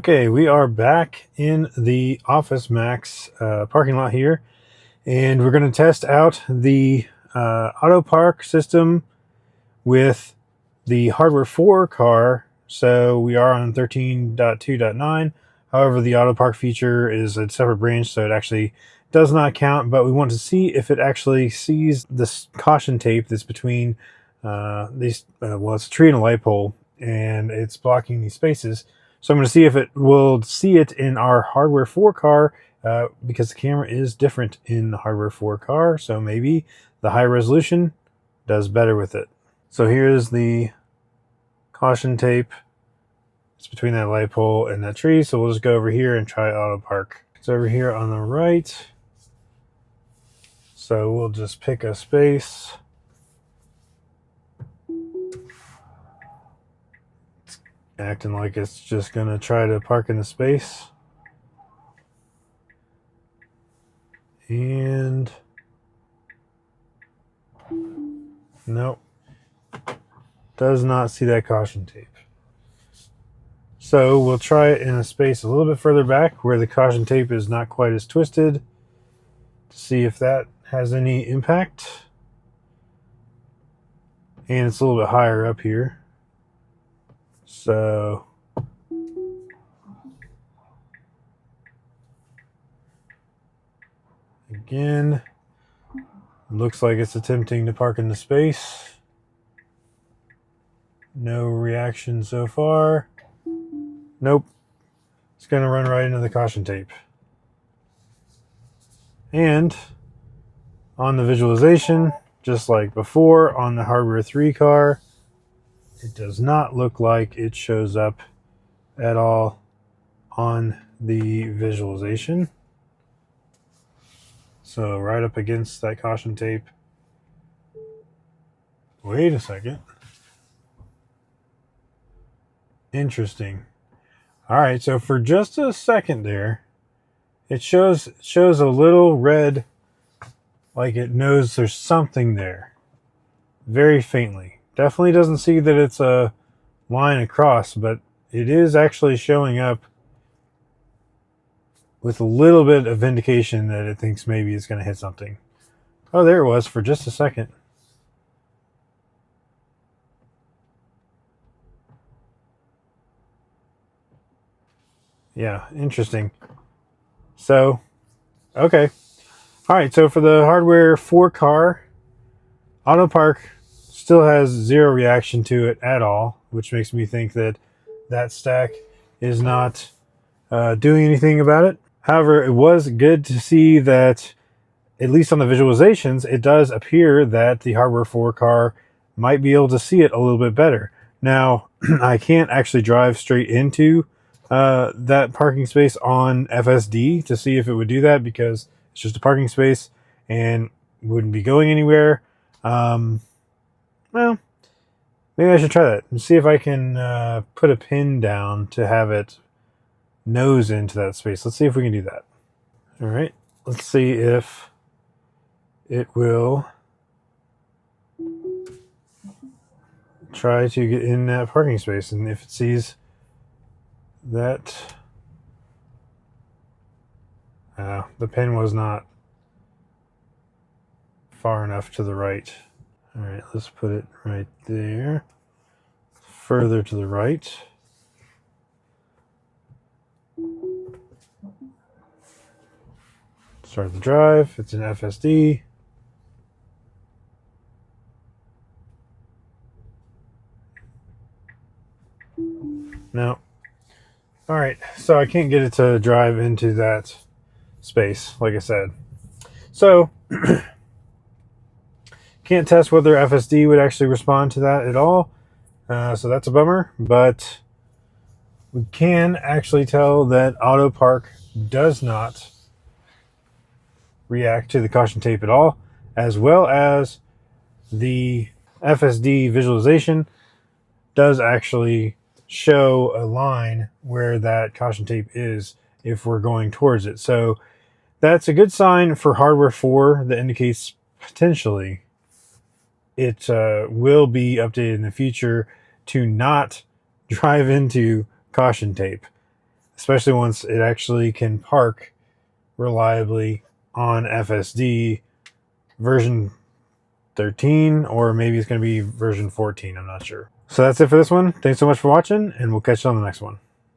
Okay, we are back in the Office Max parking lot here, and we're going to test out the Autopark system with the Hardware 4 car. So we are on 13.2.9. However, the Autopark feature is a separate branch, so it actually does not count, but we want to see if it actually sees this caution tape that's between these, well, it's a tree and a light pole, and it's blocking these spaces. So I'm going to see if it will see it in our Hardware 4 car, because the camera is different in the Hardware 4 car, so maybe the high resolution does better with it. So here's the caution tape. It's between that light pole and that tree, so we'll just go over here and try Autopark. It's over here on the right. So we'll just pick a space. It's acting like it's just going to try to park in the space. And nope. Does not see that caution tape. So we'll try it in a space a little bit further back where the caution tape is not quite as twisted to see if that has any impact. And it's a little bit higher up here. So again, it looks like it's attempting to park in the space. No reaction so far. Nope. It's going to run right into the caution tape. And on the visualization, just like before on the Hardware 3 car, it does not look like it shows up at all on the visualization. So right up against that caution tape. Wait a second. Interesting. All right, so for just a second there, it shows a little red, like it knows there's something there. Very faintly. Definitely doesn't see that it's a line across, but it is actually showing up with a little bit of indication that it thinks maybe it's going to hit something. Oh, there it was for just a second. Yeah, interesting. So, okay. All right, so for the Hardware 4 car, Autopark still has zero reaction to it at all, which makes me think that that stack is not doing anything about it. However, it was good to see that, at least on the visualizations, it does appear that the Hardware 4 car might be able to see it a little bit better. Now, I can't actually drive straight into that parking space on FSD to see if it would do that, because it's just a parking space and wouldn't be going anywhere. Well, maybe I should try that and see if I can put a pin down to have it nose into that space. Let's see if we can do that. All right, let's see if it will try to get in that parking space, and if it sees that the pin was not far enough to the right. All right, let's put it right there, further to the right. Start the drive. It's an FSD. No. All right, so I can't get it to drive into that space, like I said. So can't test whether FSD would actually respond to that at all. So that's a bummer, but we can actually tell that Autopark does not react to the caution tape at all, as well as the FSD visualization does actually show a line where that caution tape is if we're going towards it. So that's a good sign for Hardware 4 that indicates potentially it will be updated in the future to not drive into caution tape. especially once it actually can park reliably on FSD version 13, or maybe it's going to be version 14. I'm not sure. So that's it for this one. Thanks so much for watching, and we'll catch you on the next one.